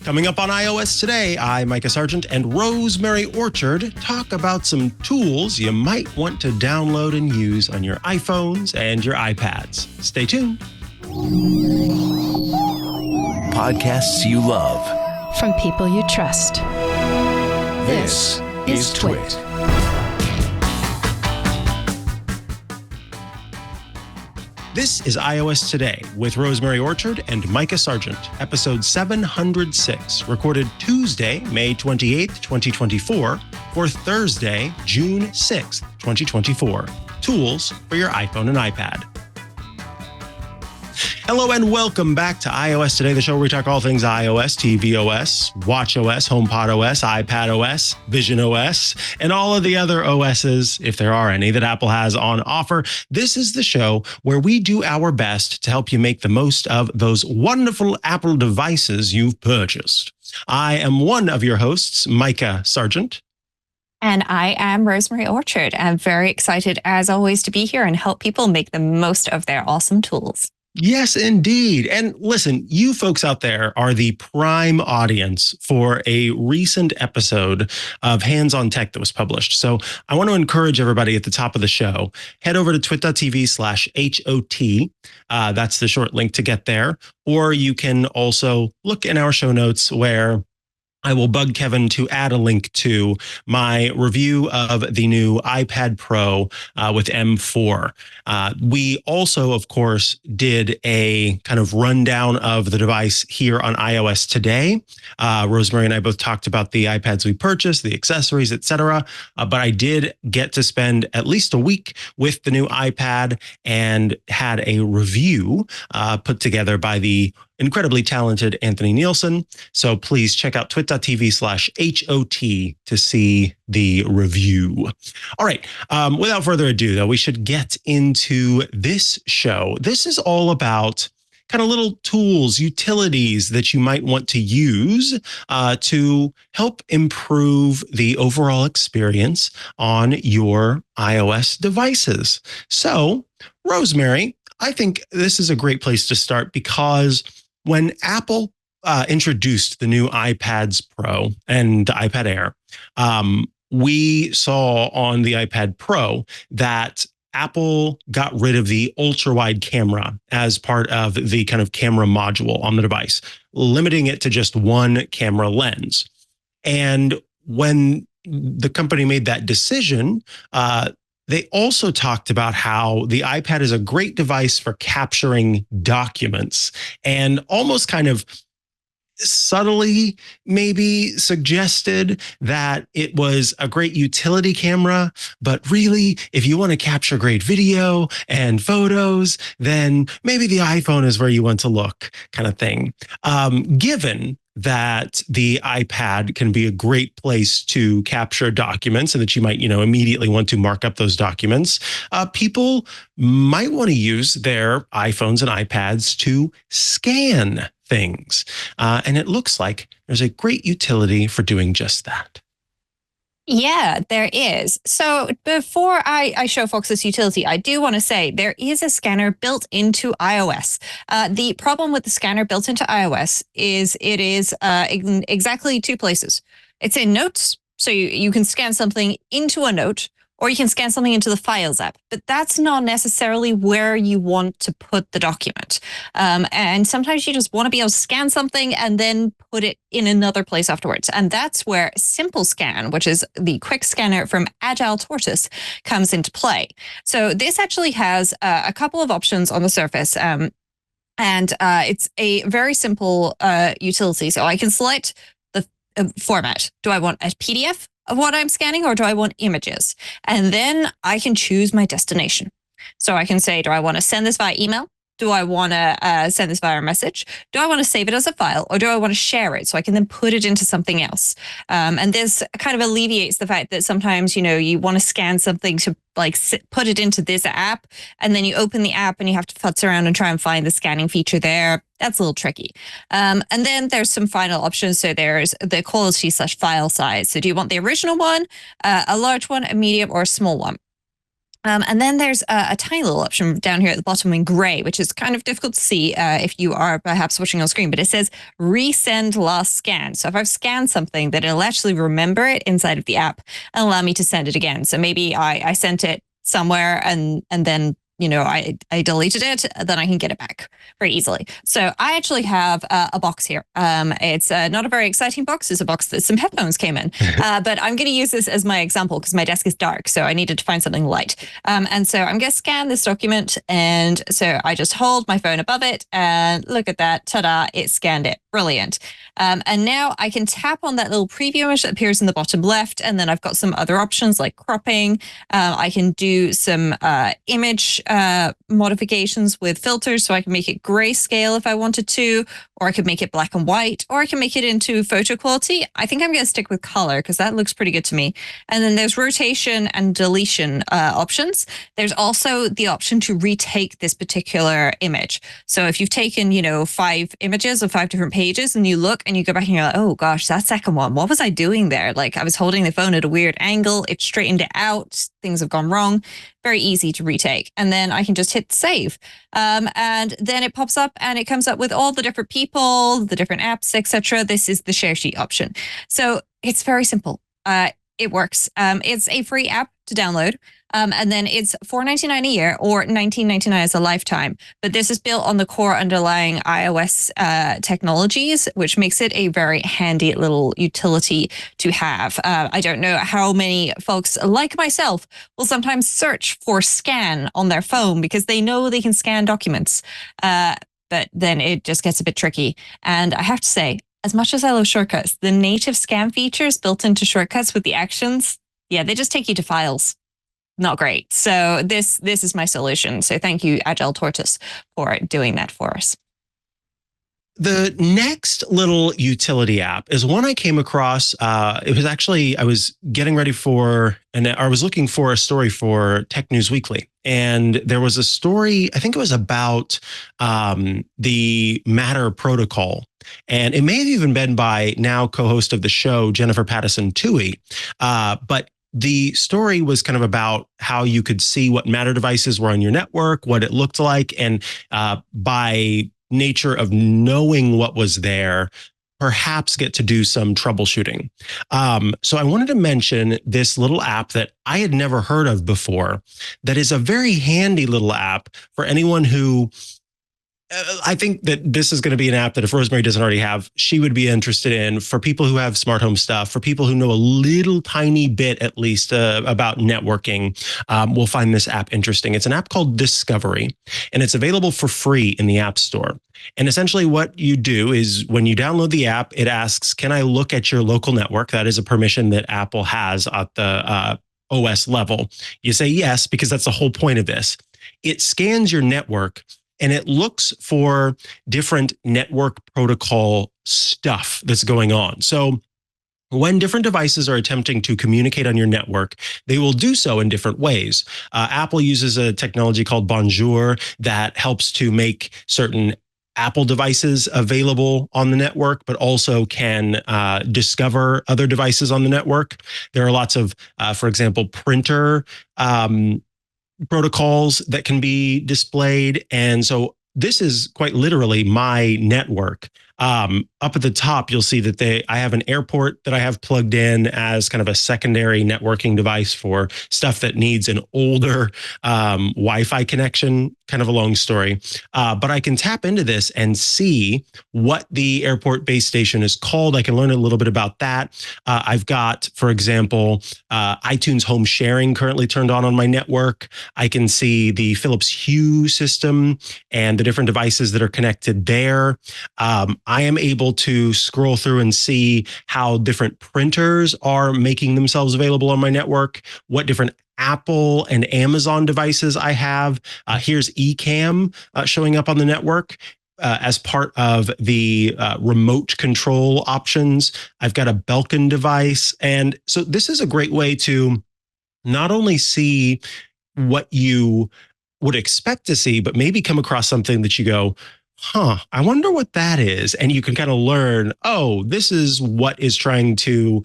Coming up on iOS Today, I, Mikah Sargent, and Rosemary Orchard talk about some tools you might want to download and use on your iPhones and your iPads. Stay tuned. Podcasts you love. From people you trust. This is TWiT. This is iOS Today with Rosemary Orchard and Mikah Sargent, episode 706, recorded Tuesday, May 28th, 2024, for Thursday, June 6th, 2024. Tools for your iPhone and iPad. Hello and welcome back to iOS Today, the show where we talk all things iOS, tvOS, watchOS, HomePodOS, iPadOS, VisionOS, and all of the other OSs, if there are any, that Apple has on offer. This is the show where we do our best to help you make the most of those wonderful Apple devices you've purchased. I am one of your hosts, Mikah Sargent. And I am Rosemary Orchard. I'm very excited, as always, to be here and help people make the most of their awesome tools. Yes, indeed. And listen, you folks out there are the prime audience for a recent episode of Hands on Tech that was published. So I want to encourage everybody at the top of the show, head over to twit.tv/HOT. That's the short link to get there. Or you can also look in our show notes where I will bug Kevin to add a link to my review of the new iPad Pro with M4. We also, of course, did a kind of rundown of the device here on iOS Today. Rosemary and I both talked about the iPads we purchased, the accessories, etc. But I did get to spend at least a week with the new iPad and had a review put together by the incredibly talented Anthony Nielsen. So please check out twit.tv/HOT to see the review. All right. Without further ado, though, we should get into this show. This is all about kind of little tools, utilities that you might want to use to help improve the overall experience on your iOS devices. So, Rosemary, I think this is a great place to start because when Apple introduced the new iPads Pro and the iPad Air, we saw on the iPad Pro that Apple got rid of the ultra-wide camera as part of the kind of camera module on the device, limiting it to just one camera lens. And when the company made that decision, they also talked about how the iPad is a great device for capturing documents and almost kind of subtly maybe suggested that it was a great utility camera, but really, if you want to capture great video and photos, then maybe the iPhone is where you want to look, kind of thing. Given that the iPad can be a great place to capture documents and that you might, immediately want to mark up those documents, people might want to use their iPhones and iPads to scan things. And it looks like there's a great utility for doing just that. Yeah, there is. So before I show folks this utility, I do want to say there is a scanner built into iOS. The problem with the scanner built into iOS is it is in exactly two places. It's in Notes, so you can scan something into a note, or you can scan something into the Files app. But that's not necessarily where you want to put the document. And sometimes you just want to be able to scan something and then put it in another place afterwards. And that's where Simple Scan, which is the quick scanner from Agile Tortoise, comes into play. So this actually has a couple of options on the surface. And it's a very simple utility. So I can select the format. Do I want a PDF of what I'm scanning, or do I want images? And then I can choose my destination. So I can say, do I want to send this via email? Do I want to send this via a message? Do I want to save it as a file, or do I want to share it so I can then put it into something else? And this kind of alleviates the fact that sometimes, you want to scan something to put it into this app, and then you open the app and you have to futz around and try and find the scanning feature there. That's a little tricky. And then there's some final options. So there's the quality/file size. So do you want the original one, a large one, a medium, or a small one? And then there's a tiny little option down here at the bottom in gray, which is kind of difficult to see if you are perhaps watching on screen, but it says resend last scan. So if I've scanned something, that it'll actually remember it inside of the app and allow me to send it again. So maybe I sent it somewhere and then I deleted it, then I can get it back very easily. So I actually have a box here. It's not a very exciting box. It's a box that some headphones came in. But I'm going to use this as my example because my desk is dark. So I needed to find something light. And so I'm going to scan this document. And so I just hold my phone above it and look at that. Ta-da, it scanned it. Brilliant. And now I can tap on that little preview image that appears in the bottom left. And then I've got some other options like cropping. I can do some image modifications with filters, so I can make it grayscale if I wanted to, or I could make it black and white, or I can make it into photo quality. I think I'm going to stick with color because that looks pretty good to me. And then there's rotation and deletion options. There's also the option to retake this particular image. So if you've taken, 5 images of 5 different pages and you look and you go back and you're like, oh gosh, that second one, what was I doing there? Like I was holding the phone at a weird angle. It straightened it out. Things have gone wrong. Very easy to retake. And then I can just hit save. And then it pops up and it comes up with all the different people, the different apps, etc. This is the share sheet option. So it's very simple. It works. It's a free app to download. And then it's $4.99 a year or $19.99 as a lifetime. But this is built on the core underlying iOS technologies, which makes it a very handy little utility to have. I don't know how many folks like myself will sometimes search for scan on their phone because they know they can scan documents. But then it just gets a bit tricky. And I have to say, as much as I love shortcuts, the native scan features built into shortcuts with the actions, yeah, they just take you to files. Not great. So this is my solution. So thank you, Agile Tortoise, for doing that for us. The next little utility app is one I came across. It was actually, I was getting ready for, and I was looking for a story for Tech News Weekly. And there was a story, I think it was about the Matter protocol. And it may have even been by now co-host of the show, Jennifer Pattison TWiT. But the story was kind of about how you could see what Matter devices were on your network, what it looked like, and by nature of knowing what was there, perhaps get to do some troubleshooting. So I wanted to mention this little app that I had never heard of before, that is a very handy little app for anyone who I think that this is going to be an app that if Rosemary doesn't already have, she would be interested in, for people who have smart home stuff, for people who know a little tiny bit, at least about networking, will find this app interesting. It's an app called Discovery, and it's available for free in the App Store. And essentially what you do is when you download the app, it asks, can I look at your local network? That is a permission that Apple has at the OS level. You say yes, because that's the whole point of this. It scans your network and it looks for different network protocol stuff that's going on. So when different devices are attempting to communicate on your network, they will do so in different ways. Apple uses a technology called Bonjour that helps to make certain Apple devices available on the network, but also can discover other devices on the network. There are lots of, for example, printer protocols that can be displayed. And so this is quite literally my network. Up at the top, you'll see that I have an airport that I have plugged in as kind of a secondary networking device for stuff that needs an older Wi-Fi connection, kind of a long story. But I can tap into this and see what the airport base station is called. I can learn a little bit about that. I've got, for example, iTunes home sharing currently turned on my network. I can see the Philips Hue system and the different devices that are connected there. I am able to scroll through and see how different printers are making themselves available on my network, what different Apple and Amazon devices I have. Here's Ecamm showing up on the network as part of the remote control options. I've got a Belkin device. And so this is a great way to not only see what you would expect to see, but maybe come across something that you go, I wonder what that is. And you can kind of learn, oh, this is what is trying to,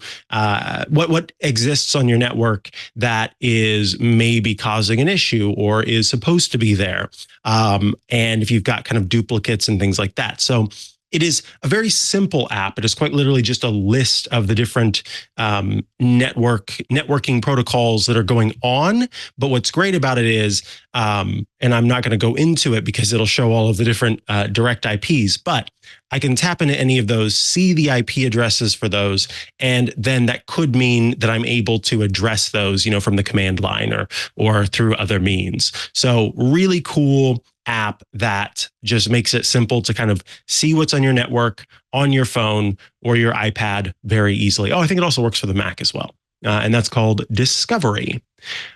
what exists on your network that is maybe causing an issue or is supposed to be there. And if you've got kind of duplicates and things like that. So it is a very simple app. It is quite literally just a list of the different networking protocols that are going on. But what's great about it is, and I'm not going to go into it because it'll show all of the different direct IPs, but I can tap into any of those, see the IP addresses for those, and then that could mean that I'm able to address those, from the command line or through other means. So really cool app that just makes it simple to kind of see what's on your network, on your phone or your iPad very easily. Oh, I think it also works for the Mac as well. And that's called Discovery.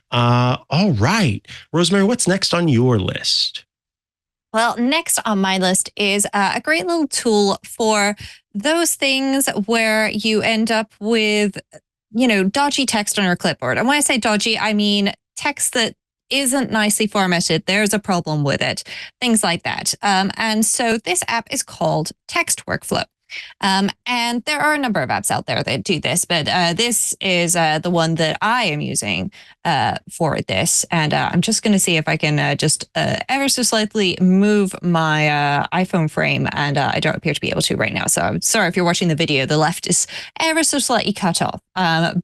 All right. Rosemary, what's next on your list? Well, next on my list is a great little tool for those things where you end up with, dodgy text on your clipboard. And when I say dodgy, I mean text that isn't nicely formatted. There's a problem with it, things like that. And so this app is called Text Workflow. And there are a number of apps out there that do this, but this is the one that I am using for this. And I'm just going to see if I can just ever so slightly move my iPhone frame, and I don't appear to be able to right now. So I'm sorry if you're watching the video, the left is ever so slightly cut off.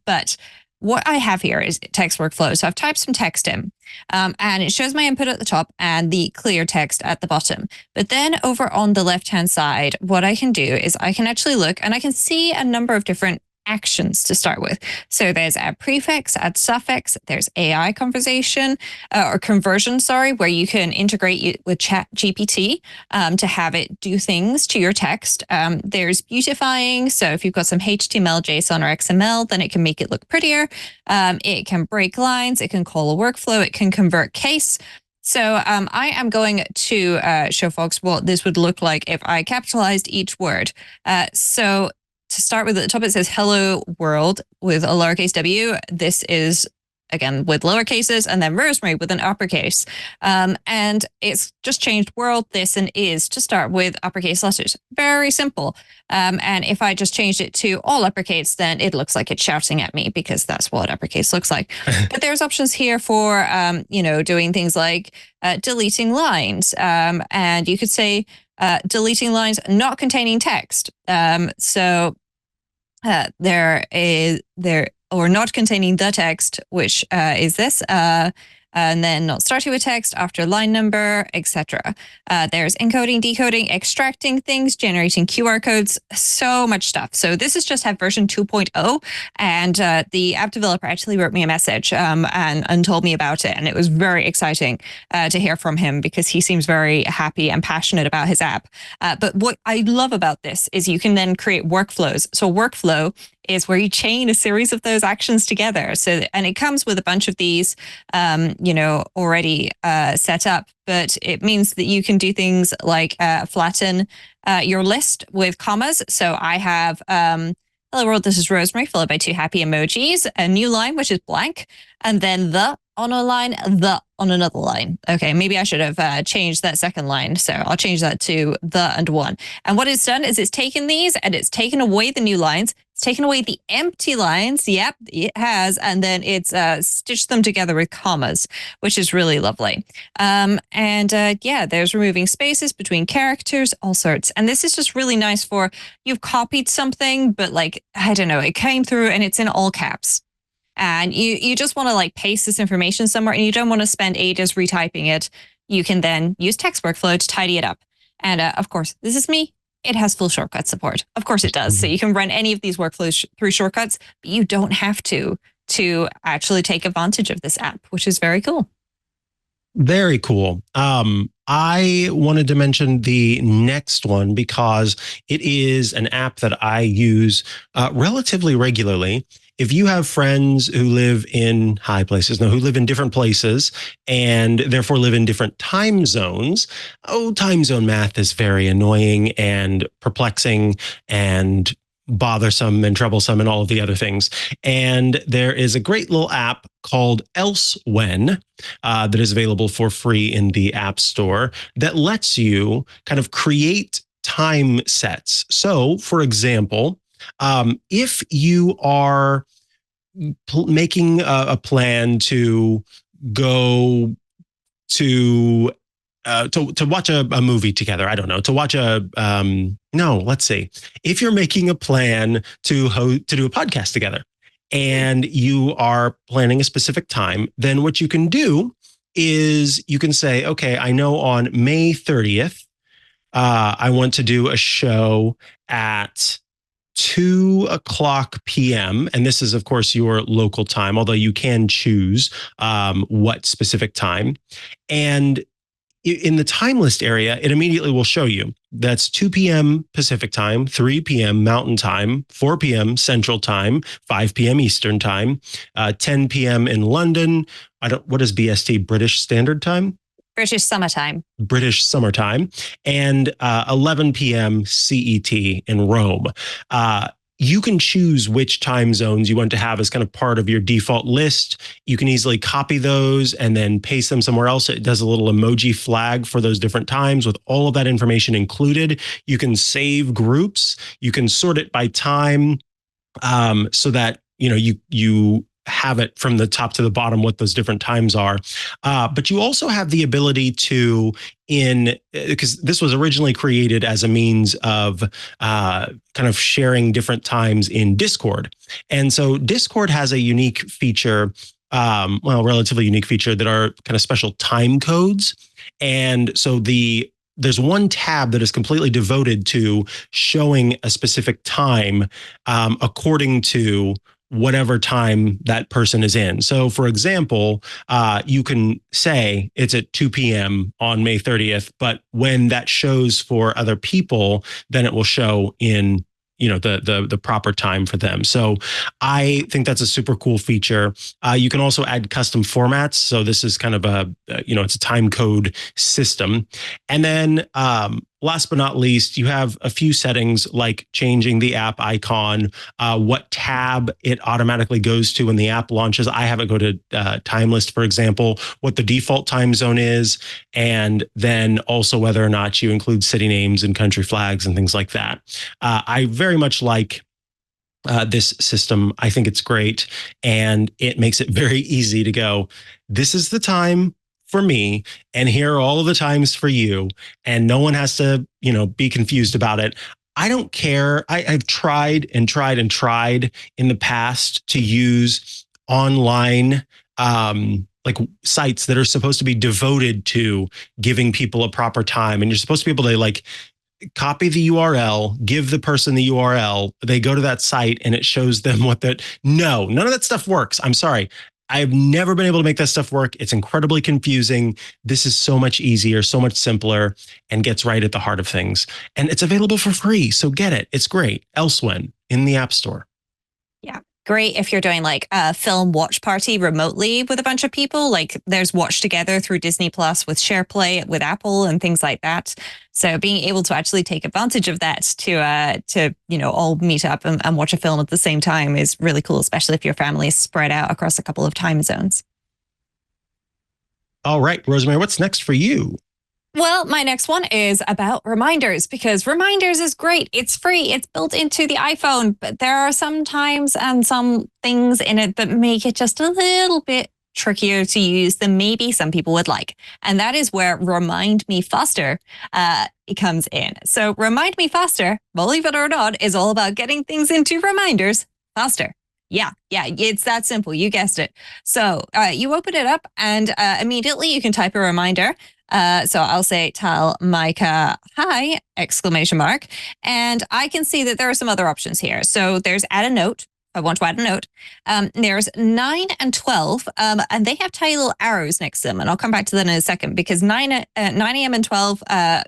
But what I have here is text workflow. So I've typed some text in, and it shows my input at the top and the clear text at the bottom. But then over on the left-hand side, what I can do is I can actually look and I can see a number of different actions to start with. So there's add prefix, add suffix, there's AI conversation or conversion, where you can integrate it with Chat GPT to have it do things to your text. There's beautifying. So if you've got some HTML, JSON, or XML, then it can make it look prettier. It can break lines. It can call a workflow. It can convert case. So I am going to show folks what this would look like if I capitalized each word. So to start with, at the top it says hello world with a lowercase w. This is, again, with lower cases, and then Rosemary with an uppercase. And it's just changed world, this, and is to start with uppercase letters. Very simple. And if I just changed it to all uppercase, then it looks like it's shouting at me because that's what uppercase looks like. But there's options here for, doing things like deleting lines. And you could say deleting lines not containing text. Or not containing the text, which is this, and then not starting with text after line number, etc. There's encoding, decoding, extracting things, generating QR codes, so much stuff. So this is just at version 2.0, and the app developer actually wrote me a message and told me about it, and it was very exciting to hear from him because he seems very happy and passionate about his app. But what I love about this is you can then create workflows. So workflow is where you chain a series of those actions together. And it comes with a bunch of these, already set up, but it means that you can do things like flatten your list with commas. So I have, hello world, this is Rosemary, followed by 2 happy emojis, a new line, which is blank, and then the on a line, the on another line. Okay, maybe I should have changed that second line. So I'll change that to the and one. And what it's done is it's taken these and it's taken away the new lines. It's taken away the empty lines. Yep, it has. And then it's stitched them together with commas, which is really lovely. There's removing spaces between characters, all sorts. And this is just really nice for you've copied something, but it came through and it's in all caps. And you just want to paste this information somewhere and you don't want to spend ages retyping it. You can then use text workflow to tidy it up. And of course, this is me. It has full shortcut support. Of course it does. So you can run any of these workflows through shortcuts, but you don't have to actually take advantage of this app, which is very cool. Very cool. I wanted to mention the next one because it is an app that I use relatively regularly. If you have friends who live in high places, who live in different places and therefore live in different time zones, time zone math is very annoying and perplexing and bothersome and troublesome and all of the other things. And there is a great little app called Elsewhen that is available for free in the App Store that lets you kind of create time sets. So, for example, if you are making a plan to go to watch a movie together. I don't know, to watch let's see. If you're making a plan to do a podcast together and you are planning a specific time, then what you can do is you can say, okay, I know on May 30th, I want to do a show at 2:00 p.m. And this is, of course, your local time, although you can choose what specific time. And in the time list area, it immediately will show you that's 2 p.m. Pacific time, 3 p.m. Mountain time, 4 p.m. Central time, 5 p.m. Eastern time, 10 p.m. in London. What is BST? British Standard Time? British Summertime. British Summertime, and 11 p.m. CET in Rome. You can choose which time zones you want to have as kind of part of your default list. You can easily copy those and then paste them somewhere else. It does a little emoji flag for those different times with all of that information included. You can save groups. You can sort it by time so that you have it from the top to the bottom what those different times are. But you also have the ability to, because this was originally created as a means of kind of sharing different times in Discord. And so Discord has a unique feature, relatively unique feature, that are kind of special time codes. And so there's one tab that is completely devoted to showing a specific time according to whatever time that person is in. So, for example, you can say it's at 2 p.m. on May 30th, but when that shows for other people, then it will show in the proper time for them. So I think that's a super cool feature. You can also add custom formats. So this is kind of it's a time code system. And then last but not least, you have a few settings like changing the app icon, what tab it automatically goes to when the app launches. I have it go to time list, for example, what the default time zone is, and then also whether or not you include city names and country flags and things like that. I very much like this system. I think it's great, and it makes it very easy to go, this is the time for me, and here are all of the times for you, and no one has to, be confused about it. I don't care. I've tried in the past to use online like sites that are supposed to be devoted to giving people a proper time, and you're supposed to be able to like copy the URL, give the person the URL, they go to that site and it shows them no, none of that stuff works. I'm sorry. I've never been able to make that stuff work. It's incredibly confusing. This is so much easier, so much simpler, and gets right at the heart of things. And it's available for free. So get it. It's great. Elsewhen in the App Store. Yeah. Great if you're doing like a film watch party remotely with a bunch of people. Like there's Watch Together through Disney Plus with SharePlay with Apple and things like that. So being able to actually take advantage of that to all meet up and watch a film at the same time is really cool, especially if your family is spread out across a couple of time zones. All right, Rosemary, what's next for you? Well, my next one is about reminders, because reminders is great. It's free. It's built into the iPhone, but there are some times and some things in it that make it just a little bit trickier to use than maybe some people would like. And that is where Remind Me Faster it comes in. So Remind Me Faster, believe it or not, is all about getting things into reminders faster. Yeah, it's that simple. You guessed it. So you open it up and immediately you can type a reminder. So I'll say, tell Mikah, hi, ! And I can see that there are some other options here. So there's add a note. I want to add a note. There's 9 and 12, and they have tiny little arrows next to them. And I'll come back to that in a second, because 9 a.m. and 12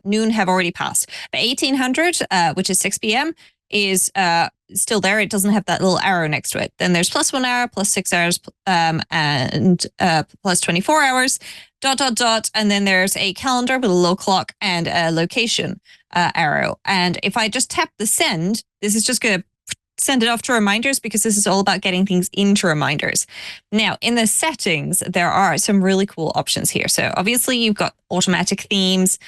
noon have already passed. But 1800, which is 6 p.m., is still there. It doesn't have that little arrow next to it. Then there's +1 hour, +6 hours, and +24 hours, ... And then there's a calendar with a little clock and a location arrow. And if I just tap the send, this is just going to send it off to reminders because this is all about getting things into reminders. Now, in the settings, there are some really cool options here. So obviously you've got automatic themes,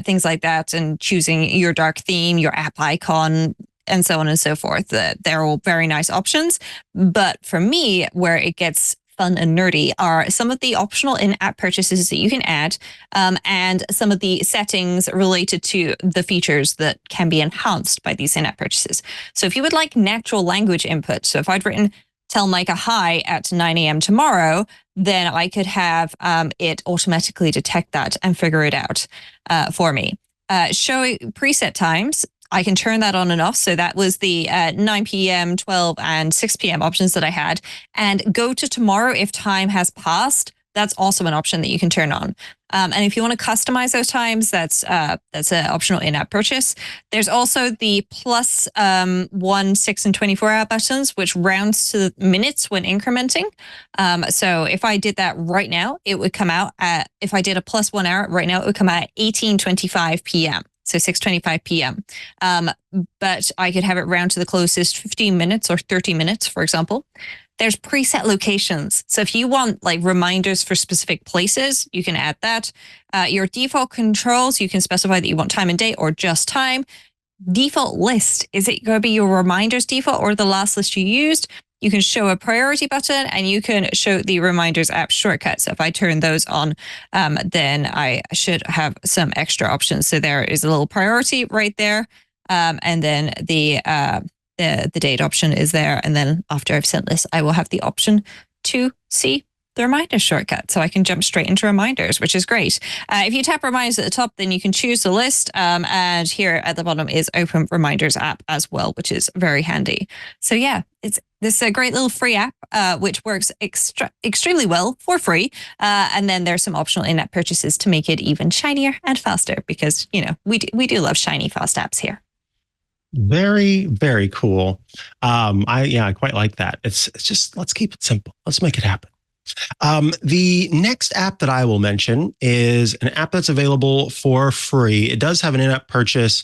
things like that, and choosing your dark theme, your app icon, and so on and so forth. They're all very nice options. But for me, where it gets fun and nerdy are some of the optional in-app purchases that you can add, and some of the settings related to the features that can be enhanced by these in-app purchases. So if you would like natural language input, so if I'd written tell Mikah hi at 9 a.m. tomorrow, then I could have it automatically detect that and figure it out for me. Show preset times, I can turn that on and off. So that was the 9 p.m., 12, and 6 p.m. options that I had. And go to tomorrow if time has passed. That's also an option that you can turn on. And if you want to customize those times, that's an optional in-app purchase. There's also the plus 1, 6, and 24-hour buttons, which rounds to minutes when incrementing. So if I did that right now, it would come out at, if I did a plus 1 hour right now, it would come out at 18:25 p.m. So 6:25 p.m. But I could have it round to the closest 15 minutes or 30 minutes, for example. There's preset locations. So if you want like reminders for specific places, you can add that. Your default controls, you can specify that you want time and date or just time. Default list, is it going to be your reminders default or the last list you used? You can show a priority button and you can show the reminders app shortcut. So if I turn those on, then I should have some extra options. So there is a little priority right there. And then the date option is there. And then after I've sent this, I will have the option to see the reminder shortcut. So I can jump straight into reminders, which is great. If you tap reminders at the top, then you can choose the list. And here at the bottom is open reminders app as well, which is very handy. So yeah, this is a great little free app, which works extremely well for free. And then there's some optional in-app purchases to make it even shinier and faster because, you know, we do love shiny, fast apps here. Very, very cool. I quite like that. It's just, let's keep it simple. Let's make it happen. The next app that I will mention is an app that's available for free. It does have an in-app purchase.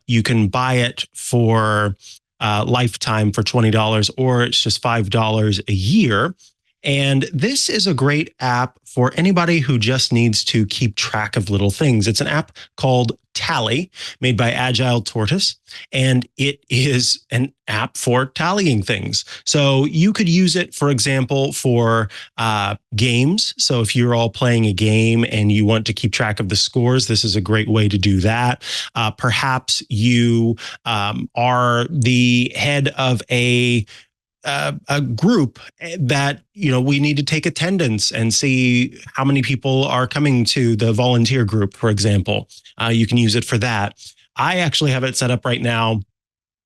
You can buy it for lifetime for $20, or it's just $5 a year. And this is a great app for anybody who just needs to keep track of little things. It's an app called Tally, made by Agile Tortoise, and it is an app for tallying things. So you could use it, for example, for games. So if you're all playing a game and you want to keep track of the scores, this is a great way to do that. Perhaps you are the head of a group that, you know, we need to take attendance and see how many people are coming to the volunteer group, for example. You can use it for that. I actually have it set up right now.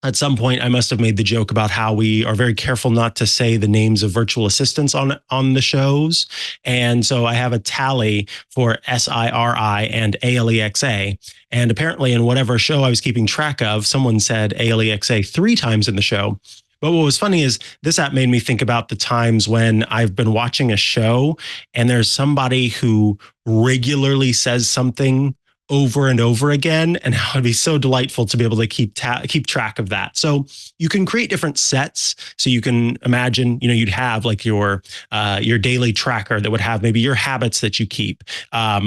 At some point, I must have made the joke about how we are very careful not to say the names of virtual assistants on the shows. And so I have a tally for SIRI and ALEXA. And apparently in whatever show I was keeping track of, someone said ALEXA 3 times in the show. But what was funny is this app made me think about the times when I've been watching a show and there's somebody who regularly says something over and over again, and how it'd be so delightful to be able to keep track of that. So you can create different sets. So you can imagine, you know, you'd have like your daily tracker that would have maybe your habits that you keep,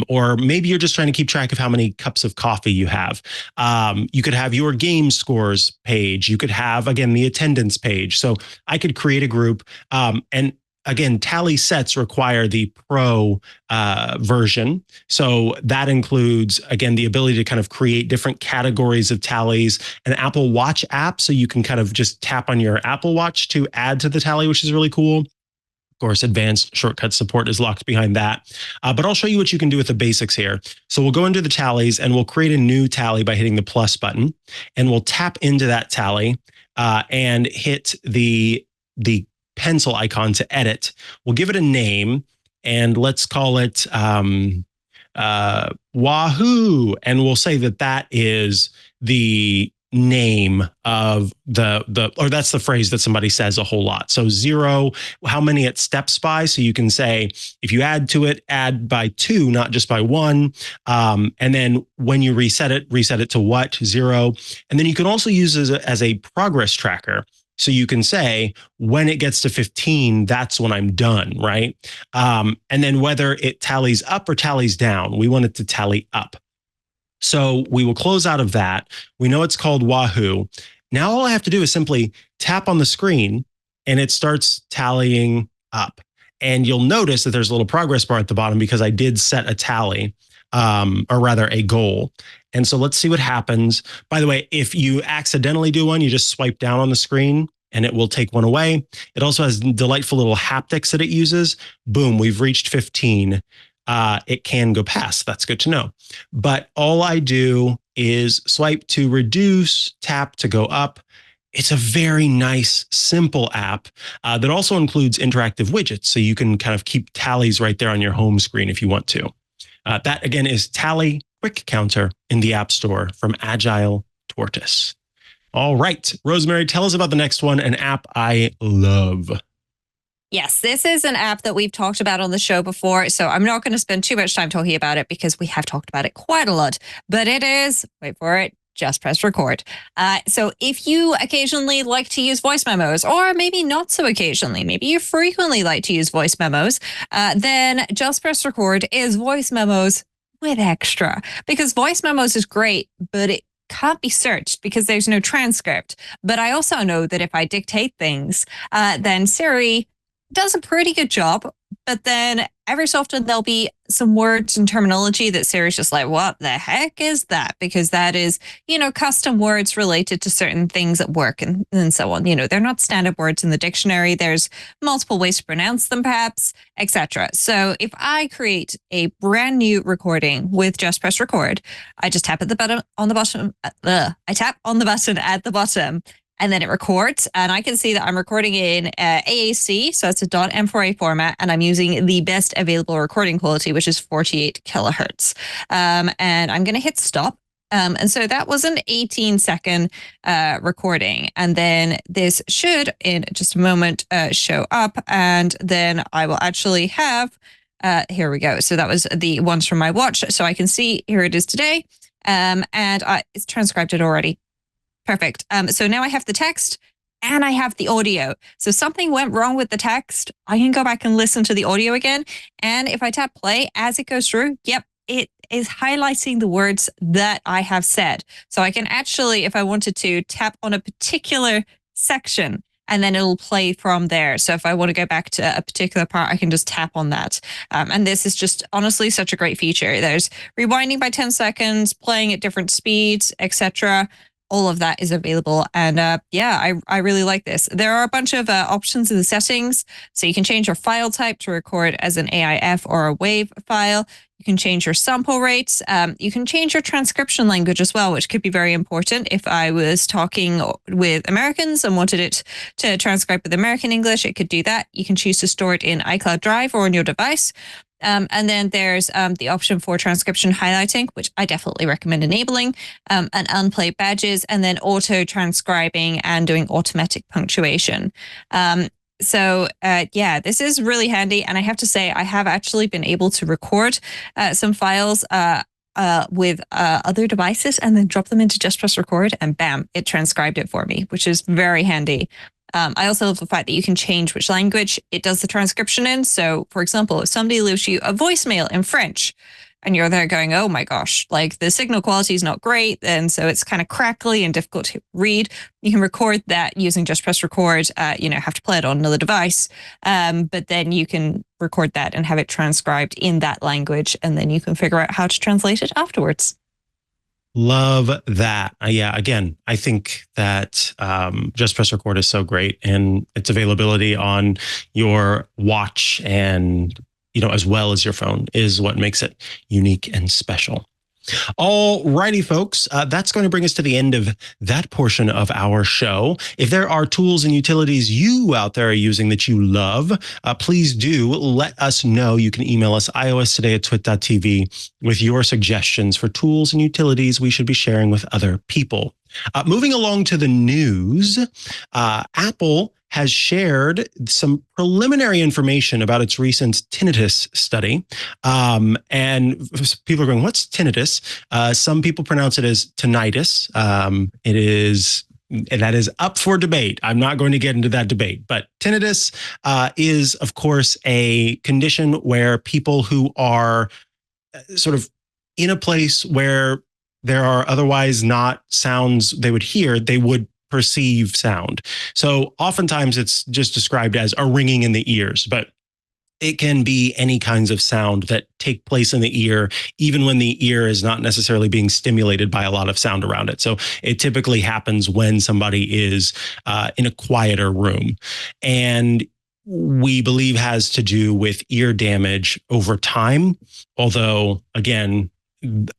or maybe you're just trying to keep track of how many cups of coffee you have. You could have your game scores page. You could have, again, the attendance page. So I could create a group, and again, tally sets require the pro version. So that includes, again, the ability to kind of create different categories of tallies, an Apple Watch app. So you can kind of just tap on your Apple Watch to add to the tally, which is really cool. Of course, advanced shortcut support is locked behind that. But I'll show you what you can do with the basics here. So we'll go into the tallies and we'll create a new tally by hitting the plus button. And we'll tap into that tally and hit the pencil icon to edit. We'll give it a name and let's call it Wahoo. And we'll say that is the name of or that's the phrase that somebody says a whole lot. So 0, how many it steps by. So you can say, if you add to it, add by 2, not just by 1. And then when you reset it to what? 0. And then you can also use it as a progress tracker. So you can say, when it gets to 15, that's when I'm done, right? And then whether it tallies up or tallies down, we want it to tally up. So we will close out of that. We know it's called Wahoo. Now all I have to do is simply tap on the screen and it starts tallying up. And you'll notice that there's a little progress bar at the bottom because I did set a tally, or rather a goal. And so let's see what happens. By the way, if you accidentally do one, you just swipe down on the screen and it will take one away. It also has delightful little haptics that it uses. Boom, we've reached 15. It can go past. That's good to know. But all I do is swipe to reduce, tap to go up. It's a very nice, simple app that also includes interactive widgets. So you can kind of keep tallies right there on your home screen if you want to. That, again, is Tally Quick Counter in the App Store from Agile Tortoise. All right, Rosemary, tell us about the next one, an app I love. Yes, this is an app that we've talked about on the show before, so I'm not going to spend too much time talking about it because we have talked about it quite a lot. But it is, wait for it, just press record. So if you occasionally like to use voice memos, or maybe not so occasionally, maybe you frequently like to use voice memos, then just press record is voice memos with extra. Because voice memos is great, but it can't be searched because there's no transcript. But I also know that if I dictate things, then Siri does a pretty good job, but then every so often there'll be some words and terminology that Siri's just like, what the heck is that? Because that is, custom words related to certain things at work and so on. They're not standard words in the dictionary. There's multiple ways to pronounce them, perhaps, etc. So if I create a brand new recording with Just Press Record, I just tap at the button on the bottom. I tap on the button at the bottom. And then it records, and I can see that I'm recording in AAC, so it's a .m4a format, and I'm using the best available recording quality, which is 48 kilohertz. And I'm going to hit stop. And so that was an 18-second recording. And then this should, in just a moment, show up, and then I will actually have, here we go. So that was the ones from my watch. So I can see, here it is today, and it's transcribed it already. Perfect. So now I have the text and I have the audio. So something went wrong with the text. I can go back and listen to the audio again. And if I tap play as it goes through, yep, it is highlighting the words that I have said. So I can actually, if I wanted to, tap on a particular section and then it'll play from there. So if I want to go back to a particular part, I can just tap on that. And this is just honestly such a great feature. There's rewinding by 10 seconds, playing at different speeds, etc. All of that is available. And I really like this. There are a bunch of options in the settings. So you can change your file type to record as an AIF or a WAV file. You can change your sample rates. You can change your transcription language as well, which could be very important. If I was talking with Americans and wanted it to transcribe with American English, it could do that. You can choose to store it in iCloud Drive or on your device. And then there's the option for transcription highlighting, which I definitely recommend enabling, and unplay badges, and then auto transcribing and doing automatic punctuation. This is really handy. And I have to say, I have actually been able to record some files with other devices and then drop them into Just Press Record, and bam, it transcribed it for me, which is very handy. I also love the fact that you can change which language it does the transcription in. So, for example, if somebody leaves you a voicemail in French and you're there going, oh my gosh, like the signal quality is not great, and so it's kind of crackly and difficult to read, you can record that using Just Press Record. Have to play it on another device, but then you can record that and have it transcribed in that language, and then you can figure out how to translate it afterwards. Love that. Again, I think that Just Press Record is so great, and its availability on your watch and, as well as your phone is what makes it unique and special. All righty, folks, that's going to bring us to the end of that portion of our show. If there are tools and utilities you out there are using that you love, please do let us know. You can email us iOStoday@twit.tv with your suggestions for tools and utilities we should be sharing with other people. Moving along to the news, Apple has shared some preliminary information about its recent tinnitus study. And people are going, what's tinnitus? Some people pronounce it as tinnitus. That is up for debate. I'm not going to get into that debate, but tinnitus is, of course, a condition where people who are sort of in a place where there are otherwise not sounds they would hear, they would perceive sound. So oftentimes it's just described as a ringing in the ears, but it can be any kinds of sound that take place in the ear, even when the ear is not necessarily being stimulated by a lot of sound around it. So it typically happens when somebody is in a quieter room. And we believe has to do with ear damage over time. Although, again,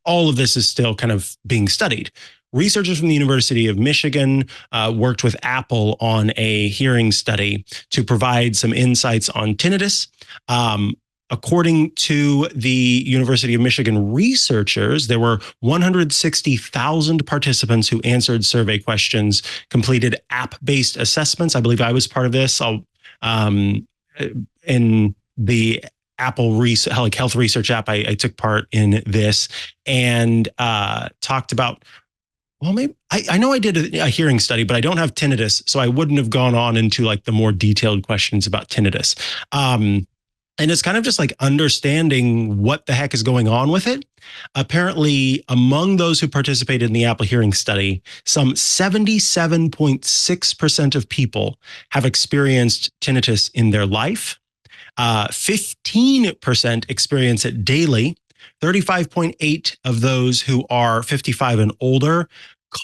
all of this is still kind of being studied. Researchers from the University of Michigan worked with Apple on a hearing study to provide some insights on tinnitus. According to the University of Michigan researchers, there were 160,000 participants who answered survey questions, completed app-based assessments. I believe I was part of this. In the Apple Health Research app, I took part in this and talked about, well, maybe I know I did a hearing study, but I don't have tinnitus, so I wouldn't have gone on into like the more detailed questions about tinnitus. And it's kind of just like understanding what the heck is going on with it. Apparently, among those who participated in the Apple hearing study, some 77.6% of people have experienced tinnitus in their life. 15% experience it daily. 35.8% of those who are 55 and older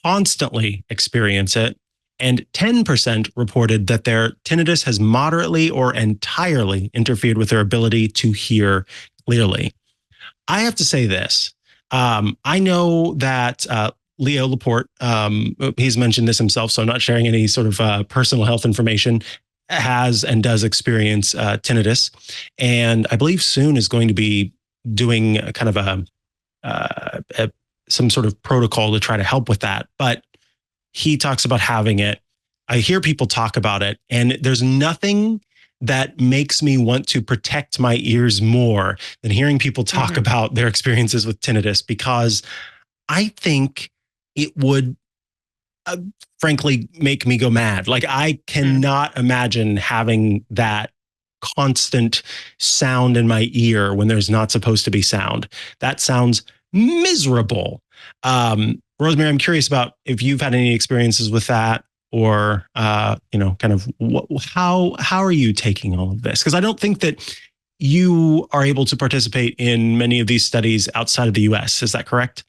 constantly experience it. And 10% reported that their tinnitus has moderately or entirely interfered with their ability to hear clearly. I have to say this. I know that Leo Laporte, he's mentioned this himself, so I'm not sharing any sort of personal health information, has and does experience tinnitus. And I believe soon is going to be doing a kind of some sort of protocol to try to help with that. But he talks about having it. I hear people talk about it, and there's nothing that makes me want to protect my ears more than hearing people talk about their experiences with tinnitus, because I think it would frankly make me go mad. Like, I cannot imagine having that constant sound in my ear when there's not supposed to be sound. That sounds miserable. Rosemary, I'm curious about if you've had any experiences with that, or kind of how are you taking all of this? Because I don't think that you are able to participate in many of these studies outside of the US. Is that correct?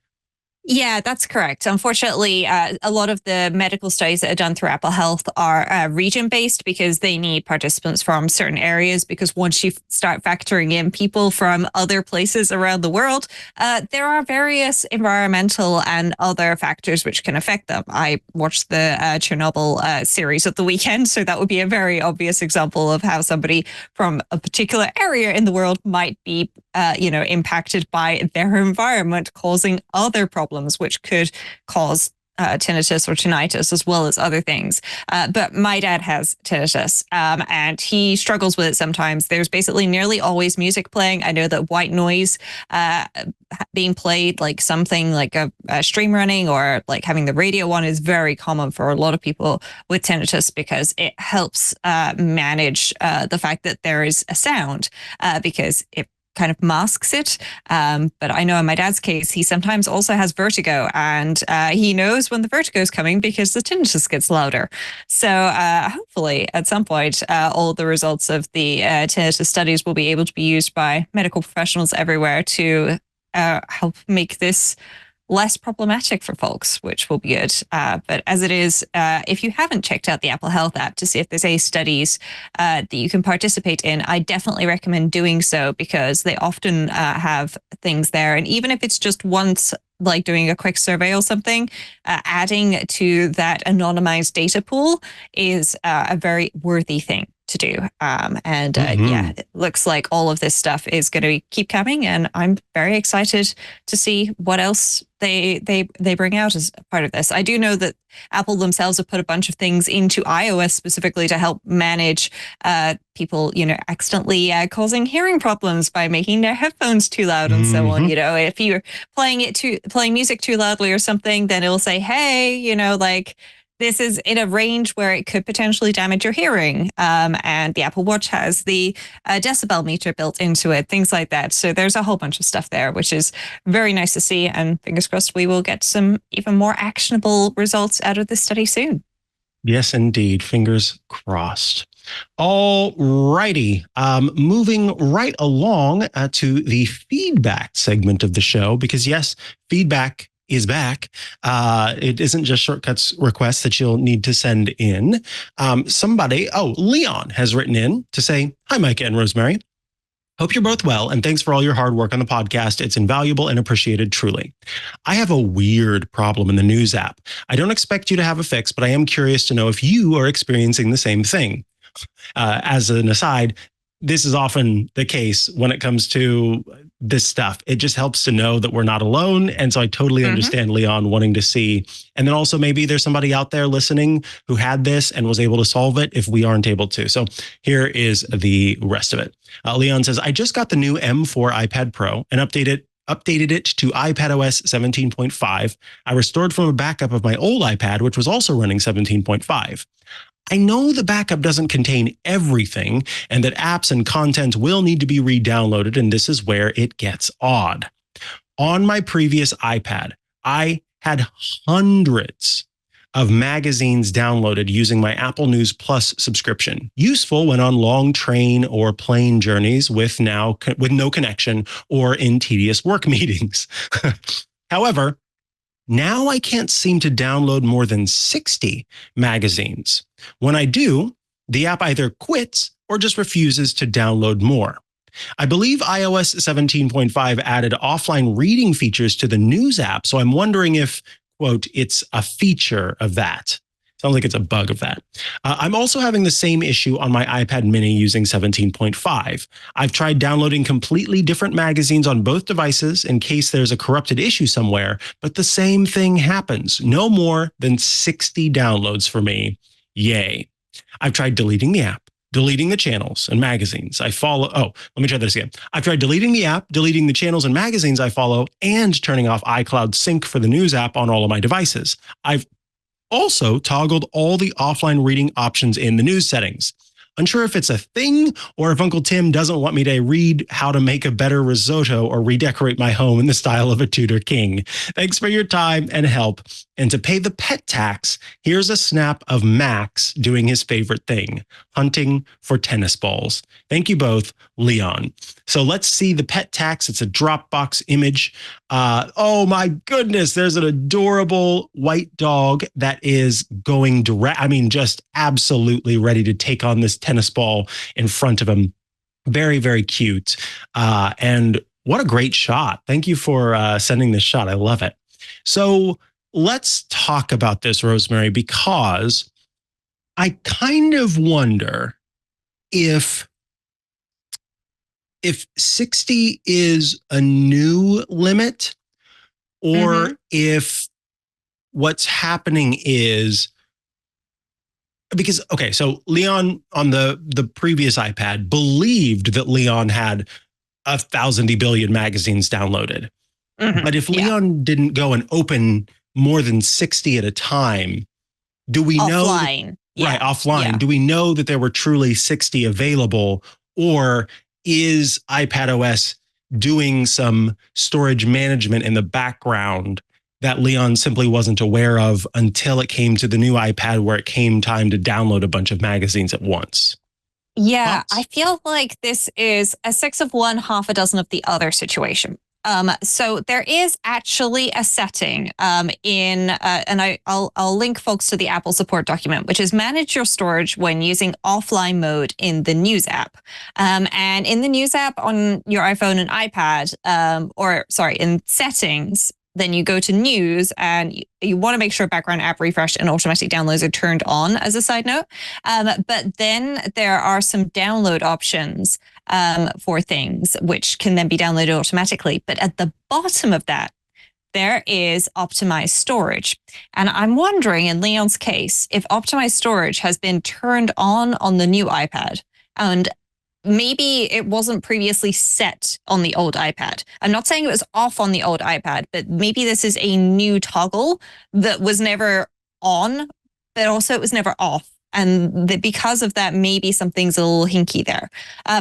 Yeah, that's correct. Unfortunately, a lot of the medical studies that are done through Apple Health are region-based, because they need participants from certain areas. Because once you start factoring in people from other places around the world, there are various environmental and other factors which can affect them. I watched the Chernobyl series at the weekend, so that would be a very obvious example of how somebody from a particular area in the world might be impacted by their environment, causing other problems, which could cause tinnitus or tinnitus, as well as other things. But my dad has tinnitus, and he struggles with it sometimes. There's basically nearly always music playing. I know that white noise being played, like something like a stream running or like having the radio on, is very common for a lot of people with tinnitus, because it helps manage the fact that there is a sound, because it kind of masks it. But I know in my dad's case, he sometimes also has vertigo, and he knows when the vertigo is coming because the tinnitus gets louder. So hopefully at some point, all the results of the tinnitus studies will be able to be used by medical professionals everywhere to help make this less problematic for folks, which will be good. But as it is, if you haven't checked out the Apple Health app to see if there's any studies that you can participate in, I definitely recommend doing so, because they often have things there. And even if it's just once, like doing a quick survey or something, adding to that anonymized data pool is a very worthy thing. to do. Yeah, it looks like all of this stuff is going to keep coming, and I'm very excited to see what else they bring out as part of this. I do know that Apple themselves have put a bunch of things into iOS specifically to help manage people, accidentally causing hearing problems by making their headphones too loud and so on. If you're playing music too loudly or something, then it'll say, hey, like, this is in a range where it could potentially damage your hearing. And the Apple Watch has the decibel meter built into it, things like that. So there's a whole bunch of stuff there, which is very nice to see. And fingers crossed, we will get some even more actionable results out of this study soon. Yes, indeed. Fingers crossed. All righty. Moving right along to the feedback segment of the show, because yes, feedback is back. It isn't just shortcuts requests that you'll need to send in. Leon has written in to say, hi, Mikah and Rosemary. Hope you're both well, and thanks for all your hard work on the podcast. It's invaluable and appreciated, truly. I have a weird problem in the news app. I don't expect you to have a fix, but I am curious to know if you are experiencing the same thing. As an aside, this is often the case when it comes to this stuff. It just helps to know that we're not alone. And so I totally understand Leon wanting to see. And then also maybe there's somebody out there listening who had this and was able to solve it if we aren't able to. So here is the rest of it. Leon says, I just got the new M4 iPad Pro and updated it to iPadOS 17.5. I restored from a backup of my old iPad, which was also running 17.5. I know the backup doesn't contain everything and that apps and content will need to be re-downloaded, and this is where it gets odd. On my previous iPad, I had hundreds of magazines downloaded using my Apple News Plus subscription, useful when on long train or plane journeys with no connection or in tedious work meetings. However, now I can't seem to download more than 60 magazines. When I do, the app either quits or just refuses to download more. I believe iOS 17.5 added offline reading features to the news app, so I'm wondering if, quote, it's a feature of that. Sounds like it's a bug of that. I'm also having the same issue on my iPad mini using 17.5. I've tried downloading completely different magazines on both devices in case there's a corrupted issue somewhere, but the same thing happens. No more than 60 downloads for me. Yay. I've tried deleting the app, deleting the channels and magazines I follow. Oh, let me try this again. I've tried deleting the app, deleting the channels and magazines I follow, and turning off iCloud Sync for the news app on all of my devices. I've also toggled all the offline reading options in the news settings. Unsure if it's a thing or if Uncle Tim doesn't want me to read how to make a better risotto or redecorate my home in the style of a Tudor king. Thanks for your time and help. And to pay the pet tax, here's a snap of Max doing his favorite thing, hunting for tennis balls. Thank you both, Leon. So let's see the pet tax. It's a Dropbox image. Oh my goodness, there's an adorable white dog that is going direct. I mean, just absolutely ready to take on this tennis ball in front of him. Very, very cute. And what a great shot. Thank you for sending this shot. I love it. So let's talk about this, Rosemary, because I kind of wonder if 60 is a new limit or if what's happening is because, okay, so Leon on the previous iPad believed that Leon had 1,000 billion magazines downloaded. But if Leon didn't go and open more than 60 at a time, do we know? Offline. Right, offline. Yeah. Do we know that there were truly 60 available, or is iPadOS doing some storage management in the background that Leon simply wasn't aware of until it came to the new iPad where it came time to download a bunch of magazines at once? Yeah, I feel like this is a 6 of one, half a dozen of the other situation. So there is actually a setting and I'll link folks to the Apple support document, which is manage your storage when using offline mode in the News app. And in the News app on your iPhone and iPad, in settings, then you go to news and you want to make sure background app refresh and automatic downloads are turned on as a side note. But then there are some download options for things which can then be downloaded automatically. But at the bottom of that, there is optimized storage. And I'm wondering, in Leon's case, if optimized storage has been turned on the new iPad, and maybe it wasn't previously set on the old iPad. I'm not saying it was off on the old iPad, but maybe this is a new toggle that was never on, but also it was never off. And because of that, maybe something's a little hinky there.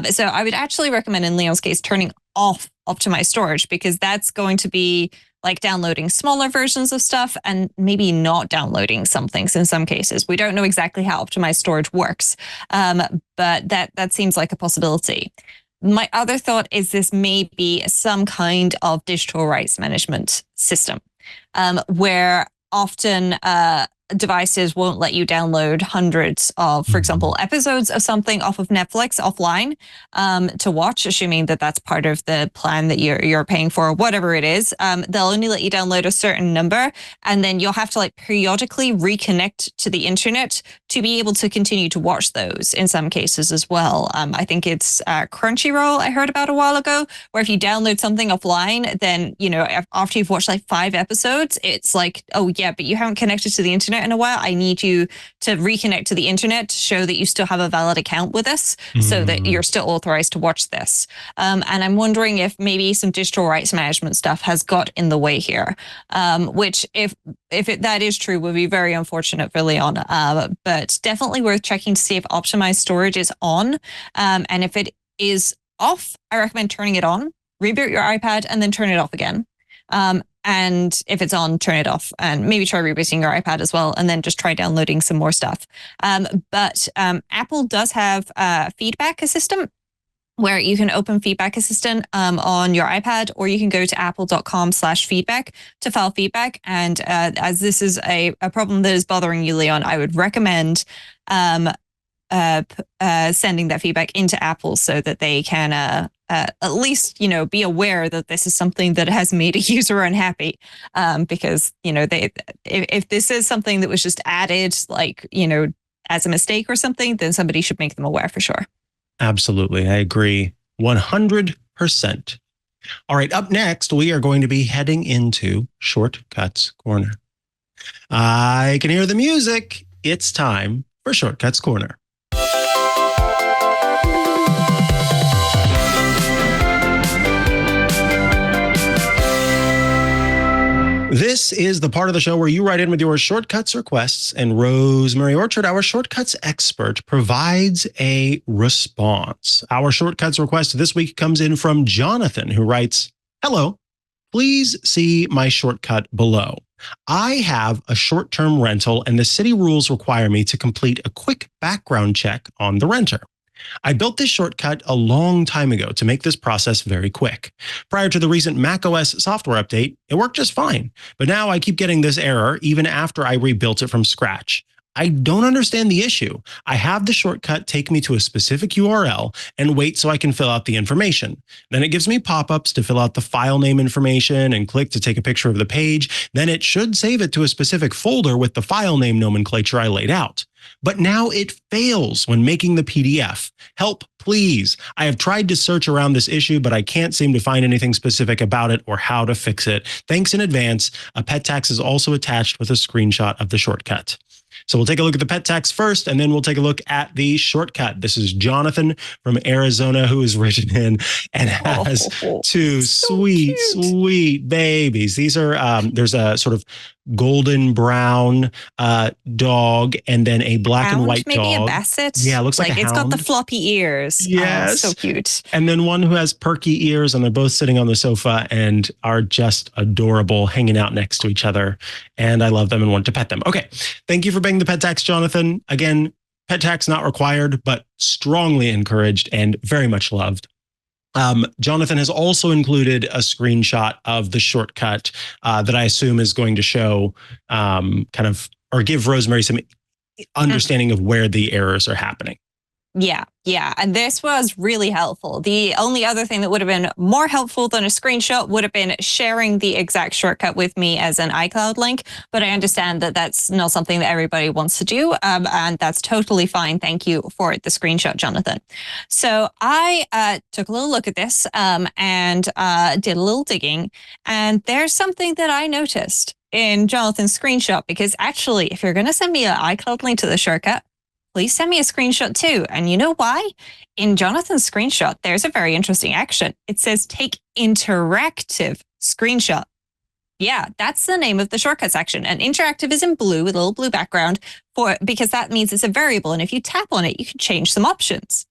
So I would actually recommend, in Leon's case, turning off optimized storage, because that's going to be like downloading smaller versions of stuff and maybe not downloading some things in some cases. We don't know exactly how optimized storage works, but that seems like a possibility. My other thought is this may be some kind of digital rights management system, where often devices won't let you download hundreds of, for example, episodes of something off of Netflix offline to watch, assuming that that's part of the plan that you're paying for, whatever it is. They'll only let you download a certain number, and then you'll have to like periodically reconnect to the internet to be able to continue to watch those in some cases as well. I think it's Crunchyroll I heard about a while ago, where if you download something offline, then, you know, after you've watched like 5 episodes, it's like, oh yeah, but you haven't connected to the internet in a while. I need you to reconnect to the internet to show that you still have a valid account with us, so that you're still authorized to watch this. And I'm wondering if maybe some digital rights management stuff has got in the way here, which if that is true would be very unfortunate for Leon, but definitely worth checking to see if optimized storage is on. And if it is off, I recommend turning it on, reboot your iPad, and then turn it off again. And if it's on, turn it off, and maybe try rebooting your iPad as well, and then just try downloading some more stuff. But Apple does have Feedback Assistant, where you can open Feedback Assistant on your iPad, or you can go to apple.com/feedback to file feedback. And as this is a problem that is bothering you, Leon, I would recommend sending that feedback into Apple so that they can at least, you know, be aware that this is something that has made a user unhappy. Because, you know, if this is something that was just added, like, you know, as a mistake or something, then somebody should make them aware for sure. Absolutely. I agree 100%. All right. Up next, we are going to be heading into Shortcuts Corner. I can hear the music. It's time for Shortcuts Corner. This is the part of the show where you write in with your shortcuts requests, and Rosemary Orchard, our shortcuts expert, provides a response. Our shortcuts request this week comes in from Jonathan, who writes, "Hello, please see my shortcut below. I have a short-term rental, and the city rules require me to complete a quick background check on the renter. I built this shortcut a long time ago to make this process very quick. Prior to the recent macOS software update, it worked just fine, but now I keep getting this error even after I rebuilt it from scratch. I don't understand the issue. I have the shortcut take me to a specific URL and wait so I can fill out the information. Then it gives me pop-ups to fill out the file name information and click to take a picture of the page. Then it should save it to a specific folder with the file name nomenclature I laid out. But now it fails when making the PDF. Help, please. I have tried to search around this issue, but I can't seem to find anything specific about it or how to fix it. Thanks in advance. A pet tax is also attached with a screenshot of the shortcut." So we'll take a look at the pet tax first, and then we'll take a look at the shortcut. This is Jonathan from Arizona, who has written in and has two sweet babies. These are, there's a sort of golden brown dog, and then a black and white maybe dog. Maybe a basset. Yeah, it looks like a it's hound. got the floppy ears. Yes. So cute. And then one who has perky ears, and they're both sitting on the sofa and are just adorable, hanging out next to each other. And I love them and want to pet them. Okay. Thank you for paying the pet tax, Jonathan. Again, pet tax not required, but strongly encouraged and very much loved. Jonathan has also included a screenshot of the shortcut that I assume is going to show kind of, or give Rosemary some understanding of where the errors are happening. Yeah. And this was really helpful. The only other thing that would have been more helpful than a screenshot would have been sharing the exact shortcut with me as an iCloud link. But I understand that that's not something that everybody wants to do. And that's totally fine. Thank you for the screenshot, Jonathan. So I took a little look at this and did a little digging. And there's something that I noticed in Jonathan's screenshot, because actually, if you're going to send me an iCloud link to the shortcut, please send me a screenshot too. And you know why? In Jonathan's screenshot, there's a very interesting action. It says take interactive screenshot. Yeah, that's the name of the shortcuts action. And interactive is in blue with a little blue background because that means it's a variable. And if you tap on it, you can change some options.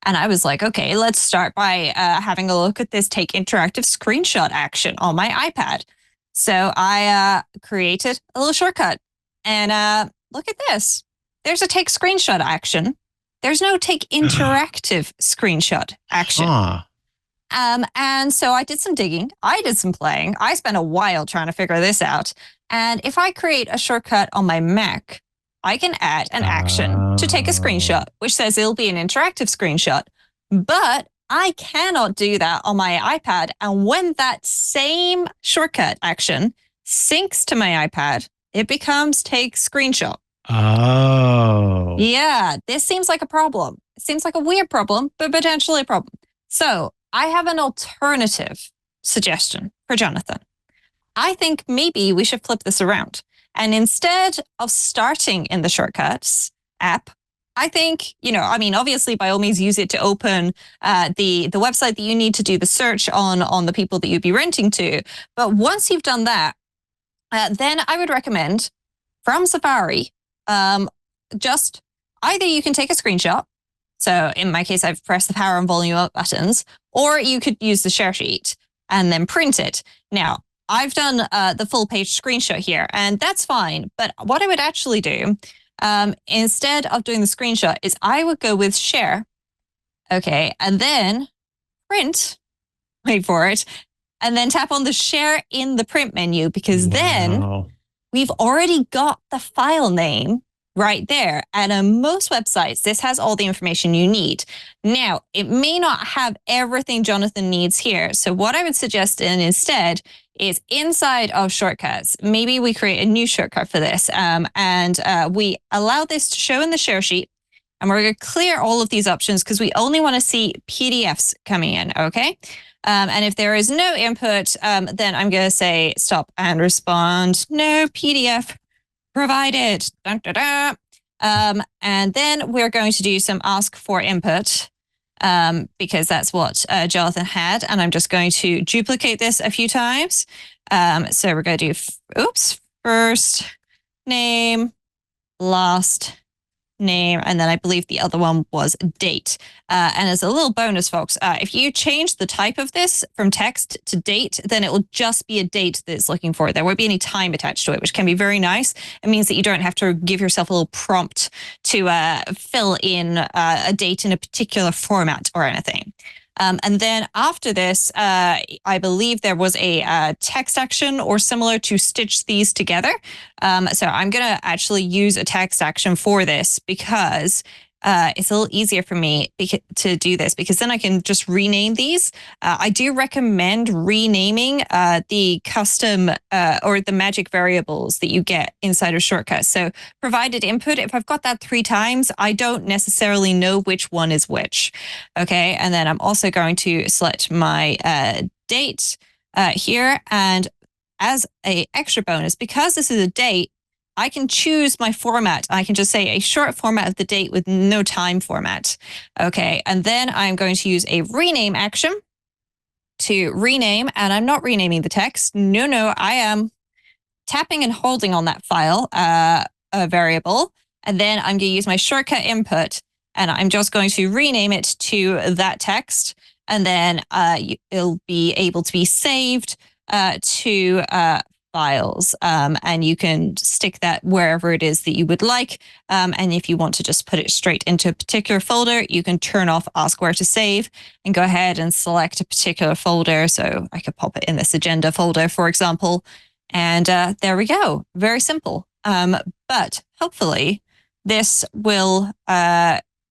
And I was like, okay, let's start by having a look at this take interactive screenshot action on my iPad. So I created a little shortcut. And look at this. There's a take screenshot action. There's no take interactive screenshot action. And so I did some digging. I did some playing. I spent a while trying to figure this out. And if I create a shortcut on my Mac, I can add an action to take a screenshot, which says it'll be an interactive screenshot. But I cannot do that on my iPad. And when that same shortcut action syncs to my iPad, it becomes take screenshot. Oh. Yeah, this seems like a problem. It seems like a weird problem, but potentially a problem. So I have an alternative suggestion for Jonathan. I think maybe we should flip this around. And instead of starting in the Shortcuts app, I think, obviously, by all means, use it to open the website that you need to do the search on the people that you'd be renting to. But once you've done that, then I would recommend from Safari, just either you can take a screenshot. So in my case, I've pressed the power and volume up buttons, or you could use the share sheet and then print it. Now, I've done the full page screenshot here, and that's fine. But what I would actually do, instead of doing the screenshot, is I would go with share. Okay, and then print, wait for it, and then tap on the share in the print menu, because then we've already got the file name right there. And on most websites, this has all the information you need. Now, it may not have everything Jonathan needs here. So what I would suggest instead is inside of Shortcuts, maybe we create a new shortcut for this. And we allow this to show in the share sheet. And we're going to clear all of these options because we only want to see PDFs coming in, okay? And if there is no input, then I'm going to say stop and respond. No PDF provided. Dun, dun, dun. And then we're going to do some ask for input because that's what Jonathan had. And I'm just going to duplicate this a few times. So we're going to do, first name, last name, and then I believe the other one was date. And as a little bonus, folks, if you change the type of this from text to date, then it will just be a date that it's looking for. There won't be any time attached to it, which can be very nice. It means that you don't have to give yourself a little prompt to fill in a date in a particular format or anything. And then after this, I believe there was a text action or similar to stitch these together. So I'm going to actually use a text action for this because it's a little easier for me to do this because then I can just rename these. I do recommend renaming the custom or the magic variables that you get inside of Shortcuts. So provided input, if I've got that 3 times, I don't necessarily know which one is which. Okay, and then I'm also going to select my date here. And as a extra bonus, because this is a date, I can choose my format. I can just say a short format of the date with no time format. Okay, and then I'm going to use a rename action to rename, and I'm not renaming the text. No, I am tapping and holding on that file, a variable, and then I'm going to use my shortcut input, and I'm just going to rename it to that text, and then it'll be able to be saved to files, and you can stick that wherever it is that you would like. And if you want to just put it straight into a particular folder, you can turn off ask where to save and go ahead and select a particular folder. So I could pop it in this agenda folder, for example. And there we go. Very simple. But hopefully this will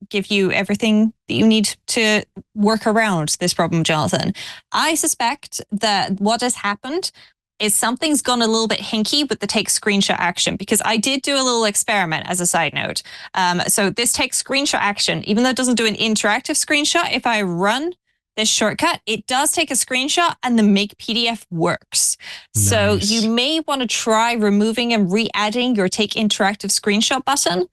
give you everything that you need to work around this problem, Jonathan. I suspect that what has happened is something's gone a little bit hinky with the take screenshot action, because I did do a little experiment as a side note. So this take screenshot action, even though it doesn't do an interactive screenshot, if I run this shortcut, it does take a screenshot and the make PDF works. Nice. So you may want to try removing and re-adding your take interactive screenshot button.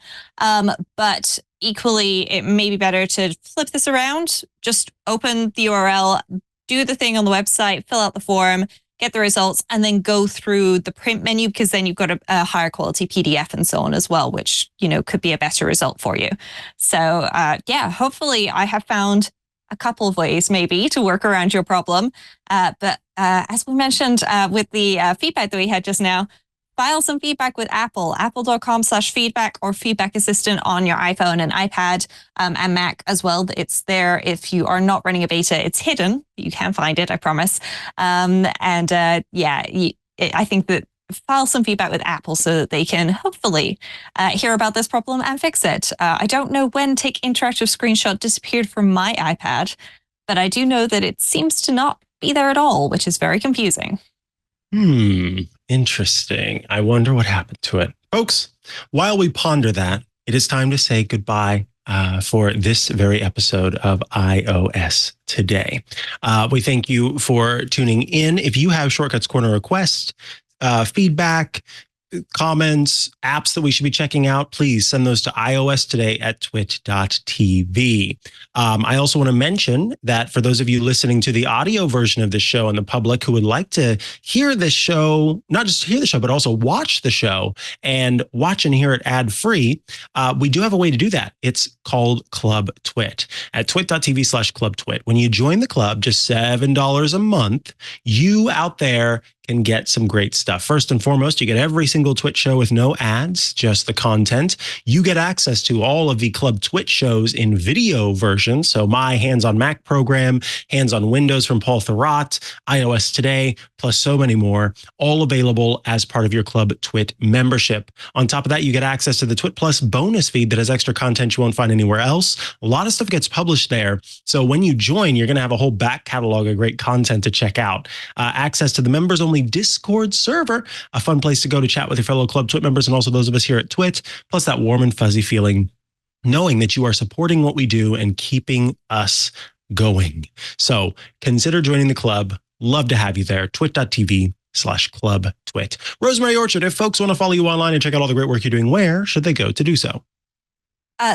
But equally, it may be better to flip this around, just open the URL, do the thing on the website, fill out the form, get the results, and then go through the print menu, because then you've got a higher quality PDF and so on as well, which, could be a better result for you. So hopefully I have found a couple of ways maybe to work around your problem. But as we mentioned with the feedback that we had just now, file some feedback with Apple, apple.com/feedback, or Feedback Assistant on your iPhone and iPad and Mac as well. It's there if you are not running a beta. It's hidden. You can find it, I promise. I think that file some feedback with Apple so that they can hopefully hear about this problem and fix it. I don't know when Take Interactive Screenshot disappeared from my iPad, but I do know that it seems to not be there at all, which is very confusing. Interesting. I wonder what happened to it. Folks, while we ponder that, it is time to say goodbye for this very episode of iOS Today. We thank you for tuning in. If you have Shortcuts Corner requests, feedback, comments, apps that we should be checking out, please send those to iOStoday@twit.tv. I also want to mention that for those of you listening to the audio version of this show and the public who would like to hear this show, not just hear the show, but also watch the show and watch and hear it ad-free, we do have a way to do that. It's called Club Twit at twit.tv/clubtwit. When you join the club, just $7 a month, you out there can get some great stuff. First and foremost, you get every single Twit show with no ads, just the content. You get access to all of the Club Twit shows in video version. So my Hands on Mac program, Hands on Windows from Paul Thurrott, iOS Today, plus so many more, all available as part of your Club Twit membership. On top of that, you get access to the Twit Plus bonus feed that has extra content you won't find anywhere else. A lot of stuff gets published there. So when you join, you're going to have a whole back catalog of great content to check out. Access to the members only Discord server, a fun place to go to chat with your fellow Club Twit members and also those of us here at Twit, plus that warm and fuzzy feeling knowing that you are supporting what we do and keeping us going. So consider joining the club. Love to have you there. twit.tv/clubtwit. Rosemary Orchard, if folks want to follow you online and check out all the great work you're doing, where should they go to do so?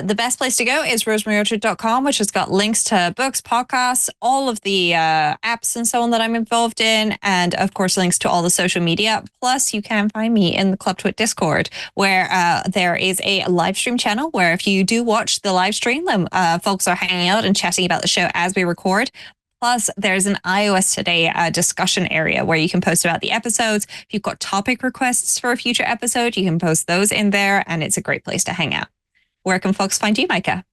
The best place to go is rosemaryorchard.com, which has got links to books, podcasts, all of the apps and so on that I'm involved in, and of course links to all the social media. Plus, you can find me in the Club Twit Discord, where there is a live stream channel where if you do watch the live stream, folks are hanging out and chatting about the show as we record. Plus, there's an iOS Today discussion area where you can post about the episodes. If you've got topic requests for a future episode, you can post those in there, and it's a great place to hang out. Where can folks find you, Mikah?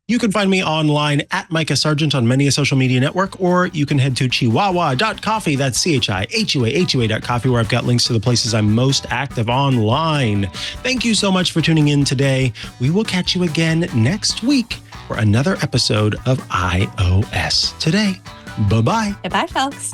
You can find me online at Mikah Sargent on many a social media network, or you can head to chihuahua.coffee. That's CHIHUA.coffee, where I've got links to the places I'm most active online. Thank you so much for tuning in today. We will catch you again next week for another episode of iOS Today. Bye-bye. Bye-bye, folks.